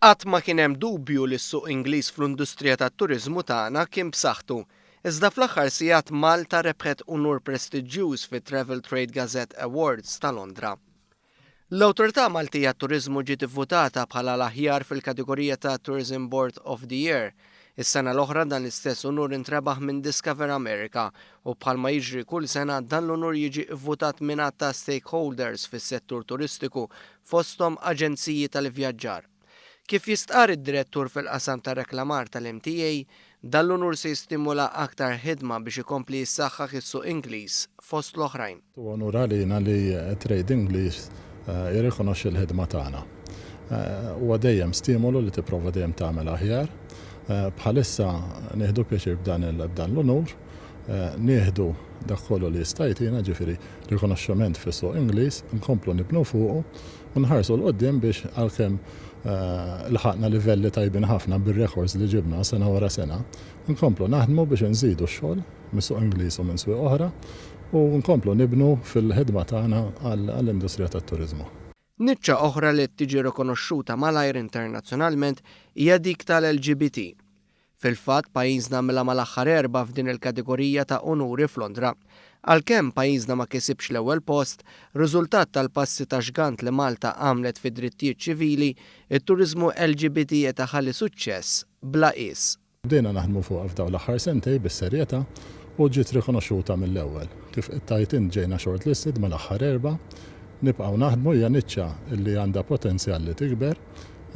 Qatt ma kien hemm dubju li s-suq Ingliż fl-industrija tat-turiżmu tagħna kien b'saħħtu. Iżda fl-aħħar sigħat Malta rebħet unur prestiġjuż fit-Travel Trade Gazette Awards ta' Londra. L-Awtorità Maltija tat-Turiżmu ġiet ivvutata bħala l-aħjar fil-kategorija ta' Tourism Board of the Year. Is-sena l-oħra dan l-istess unur intrebaħ minn Discover America u bħalma jiġri kull sena dan l-unur jiġi vvutat minn ta' stakeholders fis-settur turistiku fosthom aġenziji tal-ivvjaġġar. Kif jistqar id-direttur fil-qasam ta' reklamar tal-MTA, dan l-unur se jistimula aktar ħidma biex ikompli jissaħħaħ is-suq Ingliż fost l-oħrajn. Onur għalina li Trade English jirrikonoxxi l-ħidma tagħna. Huwa dejjem stimolu li tipprova dejjem tagħmel aħjar. Bħalissa nieħdu pjaċir b'dan l-unur, nieħdu dak kollu li jista' jtina ġifieri rikonoxximent fis-suq Ingliż, nkomplu nibnu fuqu u nħarsu l-qoddim biex għalkemm l-ħakna livelli tajbin ħafna bir-records li ġibna sena wara sena, nkomplu naħdmu biex nżidu x-xogħol mis-suq Ingliż u minn swieq oħra u nkomplu nibnu fil-ħidma tagħna għall-industrija tat-turiżmu. Niċċa oħra li tiġi rikonoxxuta malajr internazzjonalment hija dik tal-LGBT. Fil-fatt pajjiżna mela mal-aħħar erba' f'din il-kategorija ta' unuri f'Londra. Għalkemm pajjiżna ma kisibx l-ewwel post, riżultat tal-passi ta' xgant li Malta għamlet fid-drittijiet ċivili, it-turiżmu LGBT qed iħalli suċċess bla qis. Bdejna naħdmu fuq f'dawn l-aħħar sentej bis-serjetà u ġiet rikonoxxuta mill-ewwel. Kif qed ġejna shortlisted mal-aħħar erba', nibqgħu naħdmu hija niċċa li għandha potenzjal li tikber.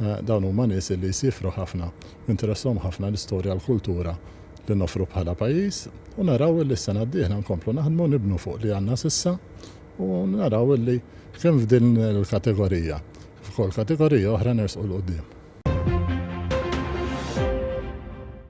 Dawn huma nies li jsifru ħafna, interessom ħafna l-istorja l-kultura li nofru bħala pajjiż u naraw li s-sena d-dieħla nkomplu naħdmu nibnu fuq li għandna s'issa u naraw li kemm f'din il-kategorija, f'kull kategorija oħra nersqu l-qudiem.